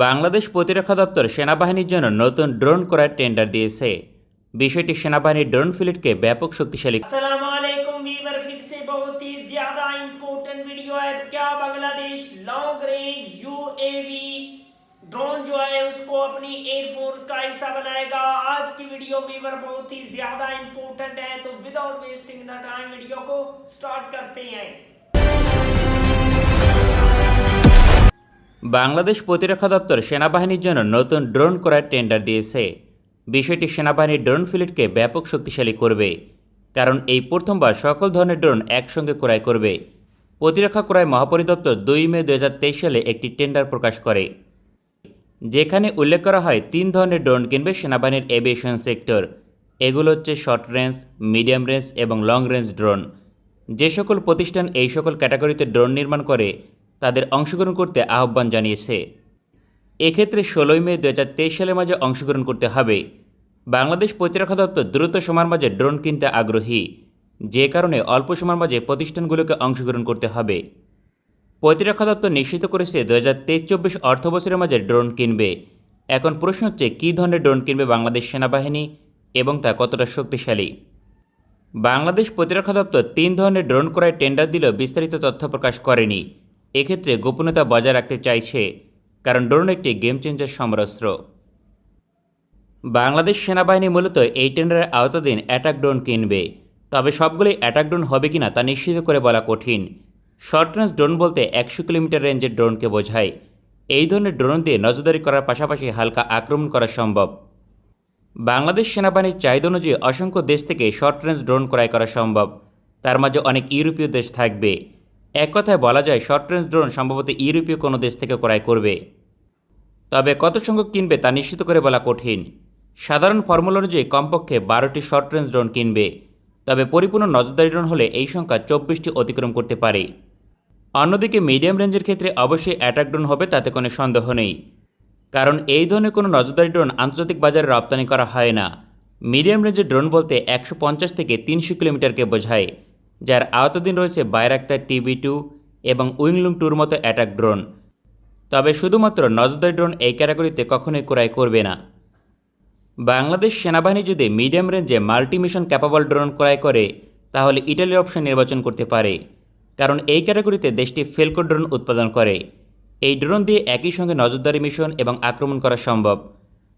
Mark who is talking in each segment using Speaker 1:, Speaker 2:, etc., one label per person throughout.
Speaker 1: বাংলাদেশ প্রতিরক্ষা দপ্তর সেনাবাহিনীর জন্য নতুন ড্রোন ক্রয়ের টেন্ডার দিয়েছে। বিষয়টি সেনাবাহিনীর ড্রোন ফ্লিটকে ব্যাপক শক্তিশালী।
Speaker 2: अस्सलामुअलैकुम वीवर, फिर से बहुत ही ज्यादा इंपॉर्टेंट वीडियो है। क्या Bangladesh long range UAV drone जो है उसको अपनी एयरफोर्स का हिस्सा बनाएगा? आज की वीडियो वीवर बहुत ही ज्यादा इंपॉर्टेंट है, तो without wasting the time video को स्टार्ट करते हैं।
Speaker 1: বাংলাদেশ প্রতিরক্ষা দপ্তর সেনাবাহিনীর জন্য নতুন ড্রোন ক্রয়ের টেন্ডার দিয়েছে। বিষয়টি সেনাবাহিনীর ড্রোন ফ্লিটকে ব্যাপক শক্তিশালী করবে, কারণ এই প্রথমবার সকল ধরনের ড্রোন একসঙ্গে ক্রয় করবে। প্রতিরক্ষা ক্রয় মহাপরিদপ্তর 2 মে 2023 সালে একটি টেন্ডার প্রকাশ করে, যেখানে উল্লেখ করা হয় 3 ধরনের ড্রোন কিনবে সেনাবাহিনীর এভিয়েশন সেক্টর। এগুলো হচ্ছে শর্ট রেঞ্জ, মিডিয়াম রেঞ্জ এবং লং রেঞ্জ ড্রোন। যে সকল প্রতিষ্ঠান এই সকল ক্যাটাগরিতে ড্রোন নির্মাণ করে তাদের অংশগ্রহণ করতে আহ্বান জানিয়েছে। এক্ষেত্রে 16 মে 2023 সালের মাঝে অংশগ্রহণ করতে হবে। বাংলাদেশ প্রতিরক্ষা দপ্তর দ্রুত সময়ের মাঝে ড্রোন কিনতে আগ্রহী, যে কারণে অল্প সময়ের মাঝে প্রতিষ্ঠানগুলোকে অংশগ্রহণ করতে হবে। প্রতিরক্ষা দপ্তর নিশ্চিত করেছে 2023-24 অর্থ বছরের মাঝে ড্রোন কিনবে। এখন প্রশ্ন হচ্ছে কী ধরনের ড্রোন কিনবে বাংলাদেশ সেনাবাহিনী এবং তা কতটা শক্তিশালী। বাংলাদেশ প্রতিরক্ষা দপ্তর 3 ধরনের ড্রোন ক্রয়ের টেন্ডার দিলেও বিস্তারিত তথ্য প্রকাশ করেনি। এক্ষেত্রে গোপনীয়তা বজায় রাখতে চাইছে, কারণ ড্রোন একটি গেম চেঞ্জার সমরাস্ত্র। বাংলাদেশ সেনাবাহিনী মূলত এই টেন্ডারের আওতাধীন অ্যাটাক ড্রোন কিনবে, তবে সবগুলোই অ্যাটাক ড্রোন হবে কিনা তা নিশ্চিত করে বলা কঠিন। শর্ট রেঞ্জ ড্রোন বলতে 100 কিলোমিটার রেঞ্জের ড্রোনকে বোঝায়। এই ধরনের ড্রোন দিয়ে নজরদারি করার পাশাপাশি হালকা আক্রমণ করা সম্ভব। বাংলাদেশ সেনাবাহিনীর চাহিদা অনুযায়ী অসংখ্য দেশ থেকে শর্ট রেঞ্জ ড্রোন ক্রয় করা সম্ভব, তার মাঝে অনেক ইউরোপীয় দেশ থাকবে। এক কথায় বলা যায় শর্ট রেঞ্জ ড্রোন সম্ভবত ইউরোপীয় কোনো দেশ থেকে ক্রয় করবে, তবে কত সংখ্যক কিনবে তা নিশ্চিত করে বলা কঠিন। সাধারণ ফর্মুলা অনুযায়ী কমপক্ষে 12টি শর্ট রেঞ্জ ড্রোন কিনবে, তবে পরিপূর্ণ নজরদারি ড্রোন হলে এই সংখ্যা 24টি অতিক্রম করতে পারে। অন্যদিকে মিডিয়াম রেঞ্জের ক্ষেত্রে অবশ্যই অ্যাটাক ড্রোন হবে, তাতে কোনো সন্দেহ নেই, কারণ এই ধরনের কোনো নজরদারি ড্রোন আন্তর্জাতিক বাজারে রপ্তানি করা হয় না। মিডিয়াম রেঞ্জের ড্রোন বলতে 150 থেকে 300 কিলোমিটারকে বোঝায়, যার আওতাধীন রয়েছে বাইরাক্তার TB2 এবং উইংলুং 2-র মতো অ্যাটাক ড্রোন। তবে শুধুমাত্র নজরদারি ড্রোন এই ক্যাটাগরিতে কখনোই ক্রয় করবে না। বাংলাদেশ সেনাবাহিনী যদি মিডিয়াম রেঞ্জে মাল্টি মিশন ক্যাপাবল ড্রোন ক্রয় করে, তাহলে ইটালির অপশন নির্বাচন করতে পারে, কারণ এই ক্যাটাগরিতে দেশটি ফেলকো ড্রোন উৎপাদন করে। এই ড্রোন দিয়ে একই সঙ্গে নজরদারি মিশন এবং আক্রমণ করা সম্ভব।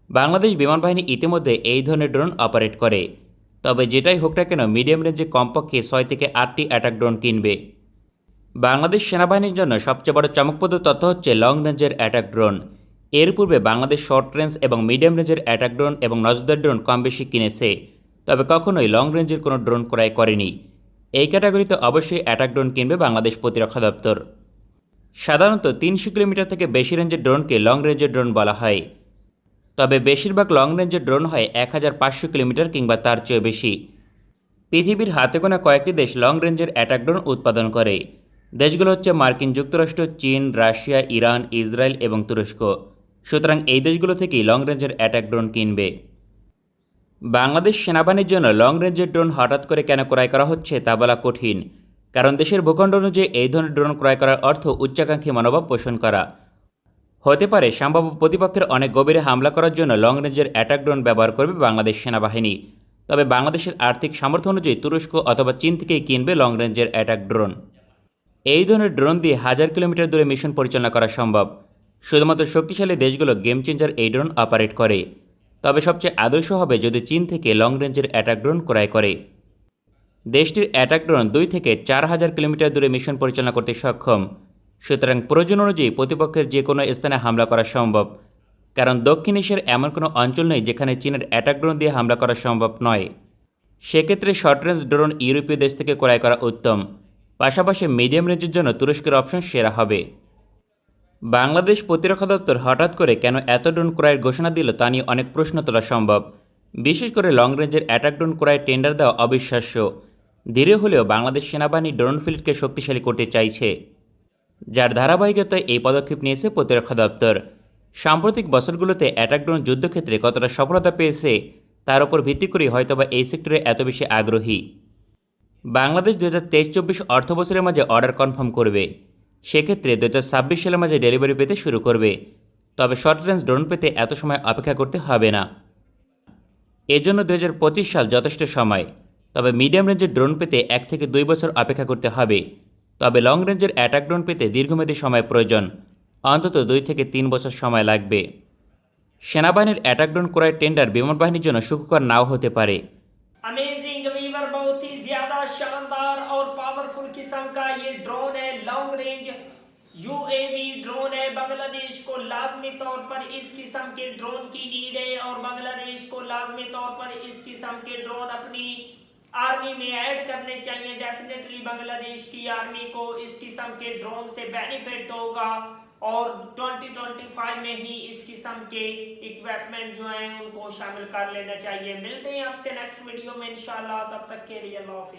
Speaker 1: বাংলাদেশ বিমান বাহিনী ইতিমধ্যে এই ধরনের ড্রোন অপারেট করে, তবে যেটাই হোক না কেন মিডিয়াম রেঞ্জে কমপক্ষে 6 থেকে 8টি অ্যাটাক ড্রোন কিনবে। বাংলাদেশ সেনাবাহিনীর জন্য সবচেয়ে বড় চমকপ্রদ তথ্য হচ্ছে লং রেঞ্জের অ্যাটাক ড্রোন। এর পূর্বে বাংলাদেশ শর্ট রেঞ্জ এবং মিডিয়াম রেঞ্জের অ্যাটাক ড্রোন এবং নজরদারি ড্রোন কম বেশি কিনেছে, তবে কখনোই লং রেঞ্জের কোনো ড্রোন ক্রয় করেনি। এই ক্যাটাগরিতে অবশ্যই অ্যাটাক ড্রোন কিনবে বাংলাদেশ প্রতিরক্ষা দপ্তর। সাধারণত 300 কিলোমিটার থেকে বেশি রেঞ্জের ড্রোনকে লং রেঞ্জের ড্রোন বলা হয়, তবে বেশিরভাগ লং রেঞ্জের ড্রোন হয় 1500 কিলোমিটার কিংবা তার চেয়ে বেশি। পৃথিবীর হাতে গোনা কয়েকটি দেশ লং রেঞ্জের অ্যাটাক ড্রোন উৎপাদন করে। দেশগুলো হচ্ছে মার্কিন যুক্তরাষ্ট্র, চীন, রাশিয়া, ইরান, ইসরায়েল এবং তুরস্ক। সুতরাং এই দেশগুলো থেকেই লং রেঞ্জের অ্যাটাক ড্রোন কিনবে। বাংলাদেশ সেনাবাহিনীর জন্য লং রেঞ্জের ড্রোন হঠাৎ করে কেন ক্রয় করা হচ্ছে তা বলা কঠিন, কারণ দেশের ভূখণ্ড অনুযায়ী এই ধরনের ড্রোন ক্রয় করার অর্থ উচ্চাকাঙ্ক্ষী মনোভাব পোষণ করা। হতে পারে সম্ভাব্য প্রতিপক্ষের অনেক গভীরে হামলা করার জন্য লং রেঞ্জের অ্যাটাক ড্রোন ব্যবহার করবে বাংলাদেশ সেনাবাহিনী, তবে বাংলাদেশের আর্থিক সামর্থ্য অনুযায়ী তুরস্ক অথবা চীন থেকেই কিনবে লং রেঞ্জের অ্যাটাক ড্রোন। এই ধরনের ড্রোন দিয়ে 1000 কিলোমিটার দূরে মিশন পরিচালনা করা সম্ভব। শুধুমাত্র শক্তিশালী দেশগুলো গেম চেঞ্জার এই ড্রোন অপারেট করে, তবে সবচেয়ে আদর্শ হবে যদি চীন থেকে লং রেঞ্জের অ্যাটাক ড্রোন ক্রয় করে। দেশটির অ্যাটাক ড্রোন 2 থেকে 4000 কিলোমিটার দূরে মিশন পরিচালনা করতে সক্ষম। সুতরাং প্রয়োজন অনুযায়ী প্রতিপক্ষের যে কোনো স্থানে হামলা করা সম্ভব, কারণ দক্ষিণ এশিয়ার এমন কোনো অঞ্চল নেই যেখানে চীনের অ্যাটাক ড্রোন দিয়ে হামলা করা সম্ভব নয়। সেক্ষেত্রে শর্ট রেঞ্জ ড্রোন ইউরোপীয় দেশ থেকে ক্রয় করা উত্তম, পাশাপাশি মিডিয়াম রেঞ্জের জন্য তুরস্কের অপশন সেরা হবে। বাংলাদেশ প্রতিরক্ষা দপ্তর হঠাৎ করে কেন এত ড্রোন ক্রয়ের ঘোষণা দিল তা নিয়ে অনেক প্রশ্ন তোলা সম্ভব। বিশেষ করে লং রেঞ্জের অ্যাটাক ড্রোন ক্রয়ের টেন্ডার দেওয়া অবিশ্বাস্য। ধীরে হলেও বাংলাদেশ সেনাবাহিনী ড্রোন ফ্লিটকে শক্তিশালী করতে চাইছে, যার ধারাবাহিকতায় এই পদক্ষেপ নিয়েছে প্রতিরক্ষা দপ্তর। সাম্প্রতিক বছরগুলোতে অ্যাটাক ড্রোন যুদ্ধক্ষেত্রে কতটা সফলতা পেয়েছে তার উপর ভিত্তি করেই হয়তোবা এই সেক্টরে এত বেশি আগ্রহী। বাংলাদেশ 2023-24 অর্থ বছরের মাঝে অর্ডার কনফার্ম করবে, সেক্ষেত্রে 2026 সালের মাঝে ডেলিভারি পেতে শুরু করবে। তবে শর্ট রেঞ্জ ড্রোন পেতে এত সময় অপেক্ষা করতে হবে না। এজন্য 2025 সাল যথেষ্ট সময়। তবে মিডিয়াম রেঞ্জের ড্রোন পেতে 1 থেকে 2 বছর অপেক্ষা করতে হবে। তবে লং রেঞ্জের অ্যাটাক ড্রোন পেতে দীর্ঘমেয়াদী সময় প্রয়োজন, অন্তত 2 থেকে 3 বছর সময় লাগবে। সেনাবাহিনীর অ্যাটাক ড্রোন ক্রয়ের টেন্ডার বিমান বাহিনীর জন্য সুখকর নাও হতে পারে।
Speaker 2: अमेजिंग वीवर, बहुत ही ज्यादा शानदार और पावरफुल किस्म का ये ड्रोन है, लॉन्ग रेंज यूएवी ड्रोन है। बांग्लादेश को लाजमी तौर पर इस किस्म के ड्रोन की नीड है और बांग्लादेश को लाजमी तौर पर इस किस्म के ड्रोन अपनी आर्मी में ऐड करने चाहिए। डेफिनेटली बांग्लादेश की आर्मी को इस किस्म के ड्रोन से बेनिफिट होगा और 2025 में ही इस किस्म के इक्विपमेंट जो हैं उनको शामिल कर लेना चाहिए। मिलते हैं आपसे नेक्स्ट वीडियो में इंशाल्लाह, तब तक के लिए अल्लाह हाफिज़।